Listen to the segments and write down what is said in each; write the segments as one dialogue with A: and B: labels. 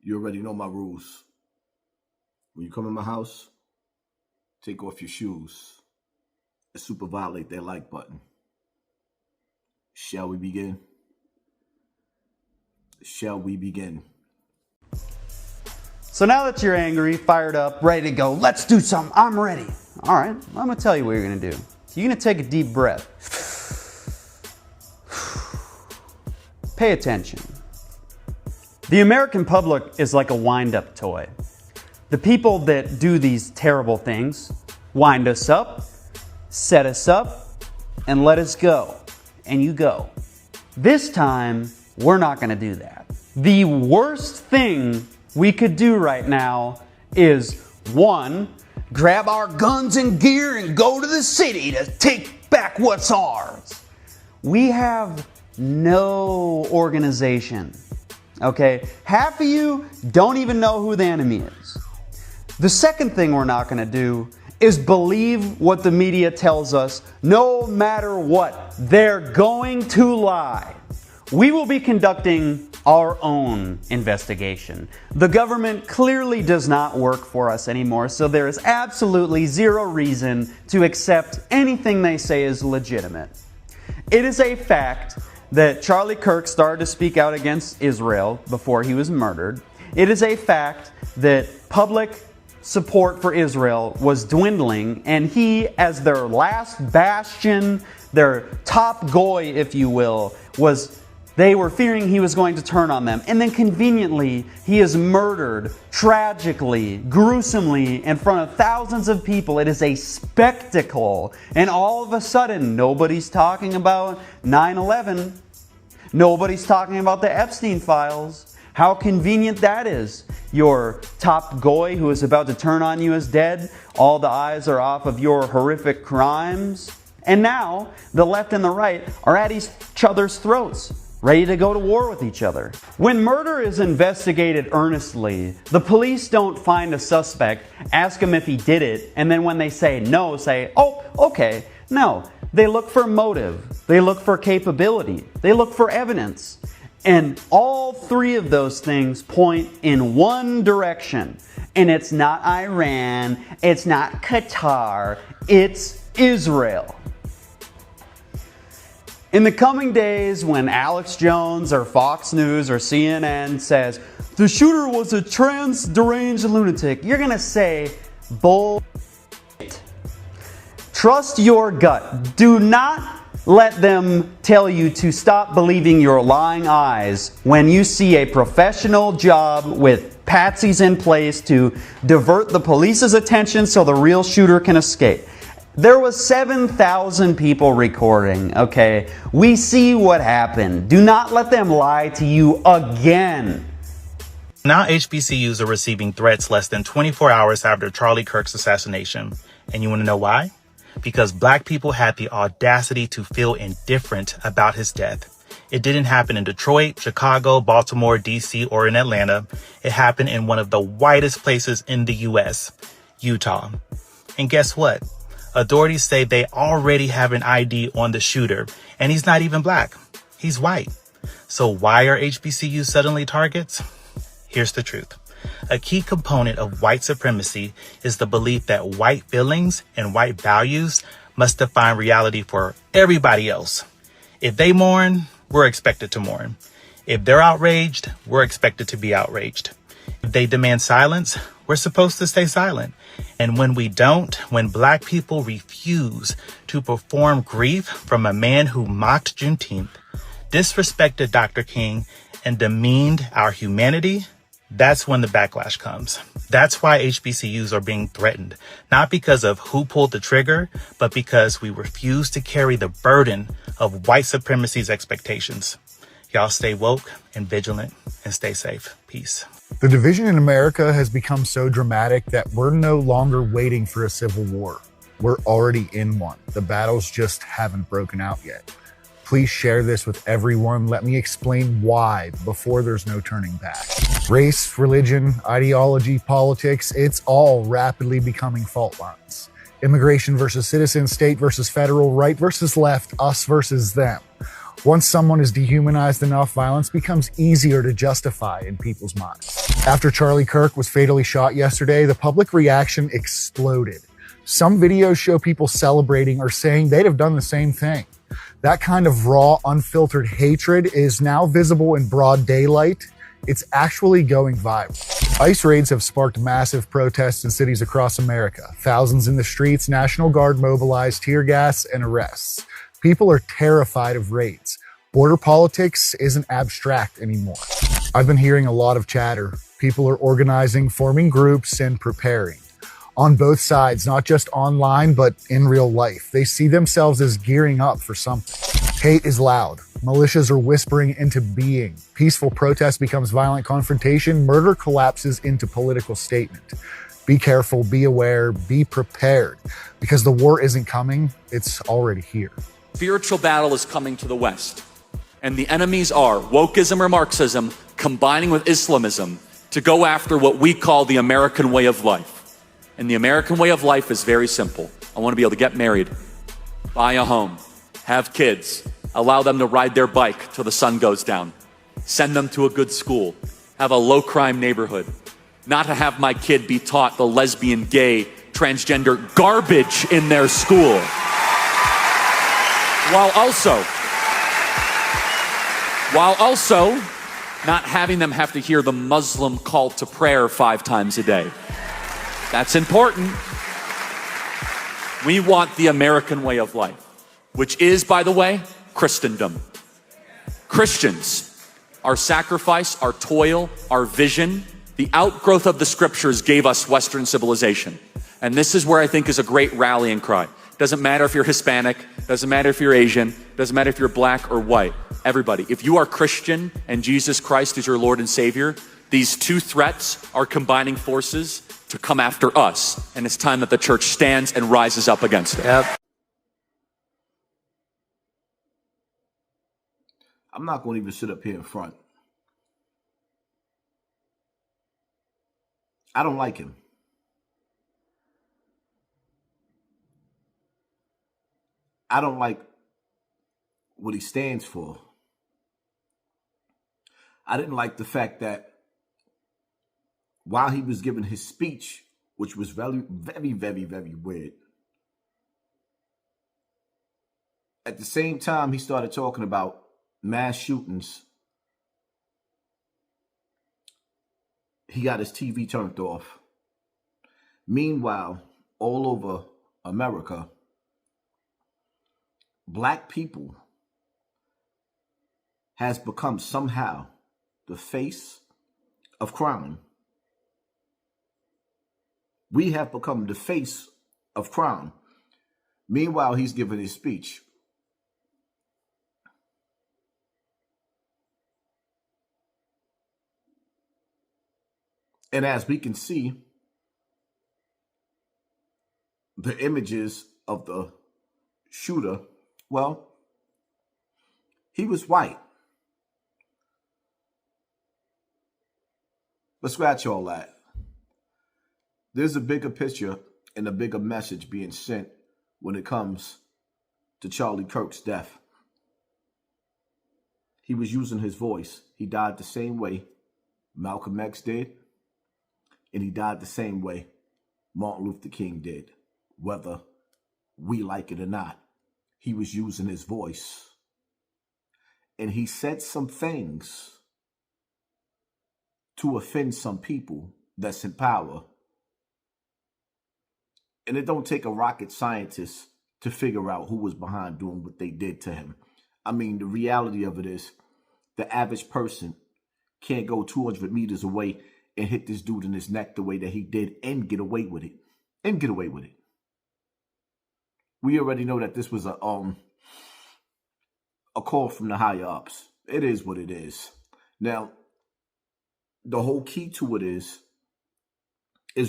A: You already know my rules. When you come in my house, take off your shoes and super violate that like button. Shall we begin? Shall we begin?
B: So now that you're angry, fired up, ready to go, let's do something, I'm ready. All right, I'm gonna tell you what you're gonna do. You're gonna take a deep breath. Pay attention. The American public is like a wind-up toy. The people that do these terrible things wind us up, set us up, and let us go. And you go. This time, we're not gonna do that. The worst thing we could do right now is, one, grab our guns and gear and go to the city to take back what's ours. We have no organization, okay? Half of you don't even know who the enemy is. The second thing we're not gonna do is believe what the media tells us, no matter what. They're going to lie. We will be conducting our own investigation. The government clearly does not work for us anymore, so there is absolutely zero reason to accept anything they say is legitimate. It is a fact that Charlie Kirk started to speak out against Israel before he was murdered. It is a fact that public support for Israel was dwindling, and he, as their last bastion, their top goy, if you will, they were fearing he was going to turn on them. And then conveniently, he is murdered tragically, gruesomely, in front of thousands of people. It is a spectacle. And all of a sudden, nobody's talking about 9/11. Nobody's talking about the Epstein files. How convenient that is. Your top goy who is about to turn on you is dead. All the eyes are off of your horrific crimes. And now, the left and the right are at each other's throats, ready to go to war with each other. When murder is investigated earnestly, the police don't find a suspect, ask him if he did it, and then when they say no, say, oh, okay. No, they look for motive, they look for capability, they look for evidence. And all three of those things point in one direction. And it's not Iran, it's not Qatar, it's Israel. In the coming days, when Alex Jones or Fox News or CNN says, the shooter was a trans deranged lunatic, you're gonna say, bull. Trust your gut. Do not let them tell you to stop believing your lying eyes when you see a professional job with patsies in place to divert the police's attention so the real shooter can escape. There was 7,000 people recording, okay? We see what happened. Do not let them lie to you again.
C: Now HBCUs are receiving threats less than 24 hours after Charlie Kirk's assassination. And you want to know why? Because black people had the audacity to feel indifferent about his death. It didn't happen in Detroit, Chicago, Baltimore, DC, or in Atlanta. It happened in one of the whitest places in the U.S., Utah. And guess what? Authorities say they already have an ID on the shooter, and he's not even black. He's white. So why are HBCUs suddenly targets? Here's the truth. A key component of white supremacy is the belief that white feelings and white values must define reality for everybody else. If they mourn, we're expected to mourn. If they're outraged, we're expected to be outraged. If they demand silence, we're supposed to stay silent. And when we don't, when black people refuse to perform grief from a man who mocked Juneteenth, disrespected Dr. King, and demeaned our humanity, that's when the backlash comes. That's why HBCUs are being threatened, not because of who pulled the trigger, but because we refuse to carry the burden of white supremacy's expectations. Y'all stay woke and vigilant and stay safe. Peace.
D: The division in America has become so dramatic that we're no longer waiting for a civil war. We're already in one. The battles just haven't broken out yet. Please share this with everyone. Let me explain why before there's no turning back. Race, religion, ideology, politics, it's all rapidly becoming fault lines. Immigration versus citizen, state versus federal, right versus left, us versus them. Once someone is dehumanized enough, violence becomes easier to justify in people's minds. After Charlie Kirk was fatally shot yesterday, the public reaction exploded. Some videos show people celebrating or saying they'd have done the same thing. That kind of raw, unfiltered hatred is now visible in broad daylight. It's actually going viral. ICE raids have sparked massive protests in cities across America. Thousands in the streets, National Guard mobilized, tear gas, and arrests. People are terrified of raids. Border politics isn't abstract anymore. I've been hearing a lot of chatter. People are organizing, forming groups, and preparing. On both sides, not just online, but in real life. They see themselves as gearing up for something. Hate is loud. Militias are whispering into being. Peaceful protest becomes violent confrontation. Murder collapses into political statement. Be careful, be aware, be prepared. Because the war isn't coming, it's already here.
E: Spiritual battle is coming to the West. And the enemies are wokeism or Marxism combining with Islamism to go after what we call the American way of life. And the American way of life is very simple. I want to be able to get married, buy a home, have kids, allow them to ride their bike till the sun goes down, send them to a good school, have a low crime neighborhood, not to have my kid be taught the lesbian, gay, transgender garbage in their school, while also not having them have to hear the Muslim call to prayer 5 times a day. That's important. We want the American way of life, which is, by the way, Christendom. Christians, our sacrifice, our toil, our vision, the outgrowth of the scriptures gave us Western civilization. And this is where I think is a great rallying cry. Doesn't matter if you're Hispanic, doesn't matter if you're Asian, doesn't matter if you're black or white. Everybody, if you are Christian and Jesus Christ is your Lord and Savior, these two threats are combining forces to come after us. And it's time that the church stands and rises up against it.
B: Yep.
A: I'm not going to even sit up here in front. I don't like him. I don't like what he stands for. I didn't like the fact that while he was giving his speech, which was very, very, very, very weird, at the same time he started talking about mass shootings, he got his TV turned off. Meanwhile, all over America, black people has become somehow the face of crime. We have become the face of crime. Meanwhile, he's giving his speech. And as we can see, the images of the shooter, well, he was white. But scratch all that. There's a bigger picture and a bigger message being sent when it comes to Charlie Kirk's death. He was using his voice. He died the same way Malcolm X did, and he died the same way Martin Luther King did. Whether we like it or not, he was using his voice. And he said some things to offend some people that's in power. And it don't take a rocket scientist to figure out who was behind doing what they did to him. I mean, the reality of it is the average person can't go 200 meters away and hit this dude in his neck the way that he did and get away with it. We already know that this was a call from the higher ups. It is what it is. Now, the whole key to it is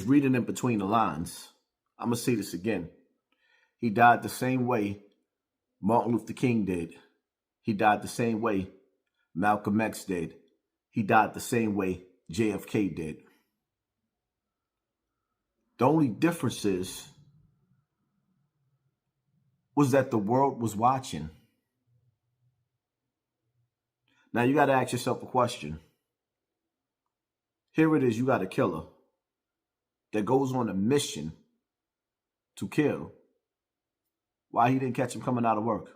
A: reading in between the lines. I'm going to say this again. He died the same way Martin Luther King did. He died the same way Malcolm X did. He died the same way JFK did. The only difference was that the world was watching. Now you got to ask yourself a question. Here it is, you got a killer that goes on a mission to kill. Why he didn't catch him coming out of work?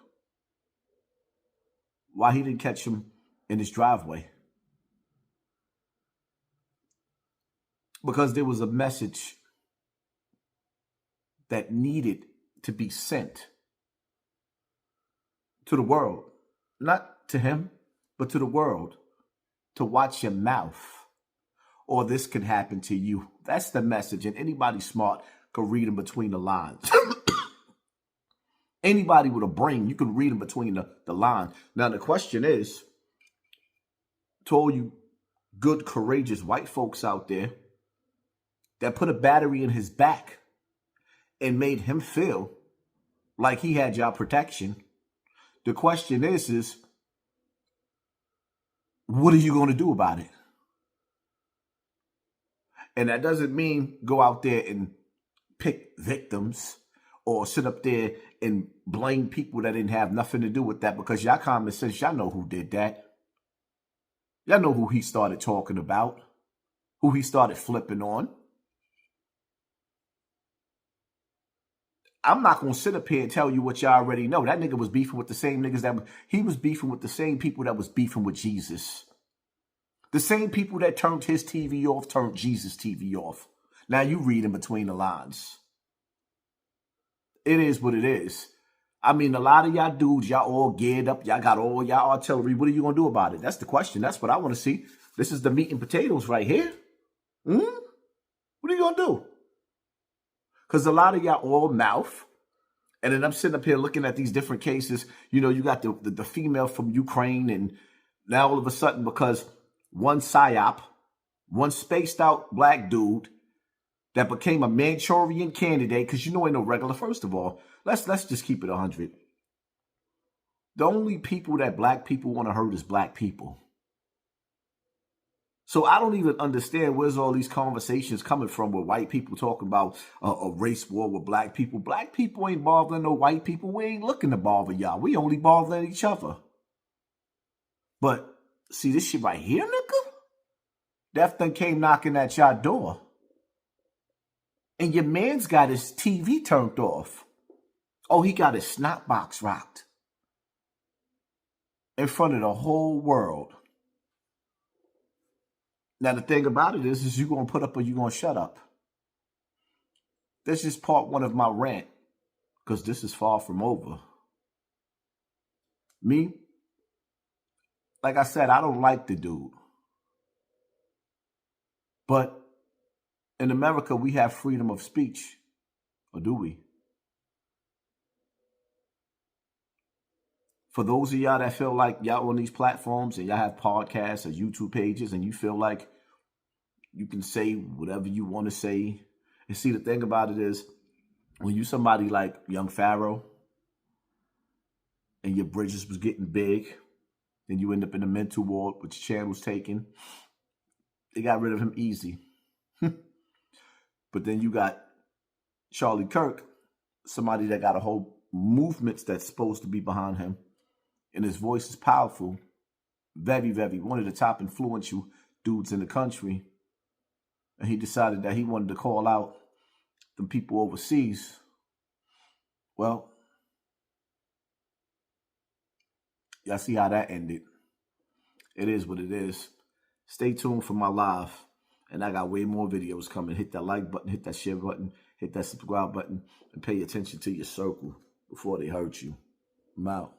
A: Why he didn't catch him in his driveway? Because there was a message that needed to be sent to the world. Not to him, but to the world. To watch your mouth, or this could happen to you. That's the message, and anybody smart could read in between the lines. Anybody with a brain, you can read in between the lines. Now, the question is, to all you good, courageous white folks out there that put a battery in his back and made him feel like he had your protection, the question is what are you going to do about it? And that doesn't mean go out there and pick victims or sit up there and blame people that didn't have nothing to do with that, because y'all common sense, y'all know who did that. Y'all know who he started talking about, who he started flipping on. I'm not going to sit up here and tell you what y'all already know. That nigga was beefing with the same niggas he was beefing with the same people that was beefing with Jesus. The same people that turned his TV off, turned Jesus' TV off. Now you read in between the lines. It is what it is. I mean, a lot of y'all dudes, y'all all geared up. Y'all got all y'all artillery. What are you going to do about it? That's the question. That's what I want to see. This is the meat and potatoes right here. What are you going to do? Because a lot of y'all all mouth. And then I'm sitting up here looking at these different cases. You know, you got the female from Ukraine. And now all of a sudden, because one psyop, one spaced out black dude that became a Manchurian candidate, because you know ain't no regular. First of all, let's just keep it 100. The only people that black people want to hurt is black people. So I don't even understand where's all these conversations coming from with white people talking about a race war with black people. Black people ain't bothering no white people. We ain't looking to bother y'all. We only bothering each other. But see this shit right here, nigga? That thing came knocking at y'all door. And your man's got his TV turned off. Oh, he got his snot box rocked. In front of the whole world. Now, the thing about it is you going to put up or you going to shut up. This is part one of my rant, because this is far from over. Me, like I said, I don't like the dude. But in America, we have freedom of speech. Or do we? For those of y'all that feel like y'all on these platforms and y'all have podcasts or YouTube pages and you feel like you can say whatever you want to say. And see, the thing about it is, when you somebody like Young Pharaoh and your bridges was getting big, then you end up in a mental ward with your channels taken. They got rid of him easy. But then you got Charlie Kirk, somebody that got a whole movement that's supposed to be behind him. And his voice is powerful. Very, very, one of the top influential dudes in the country. And he decided that he wanted to call out the people overseas. Well, y'all see how that ended. It is what it is. Stay tuned for my live. And I got way more videos coming. Hit that like button, hit that share button, hit that subscribe button, and pay attention to your circle before they hurt you. I'm out.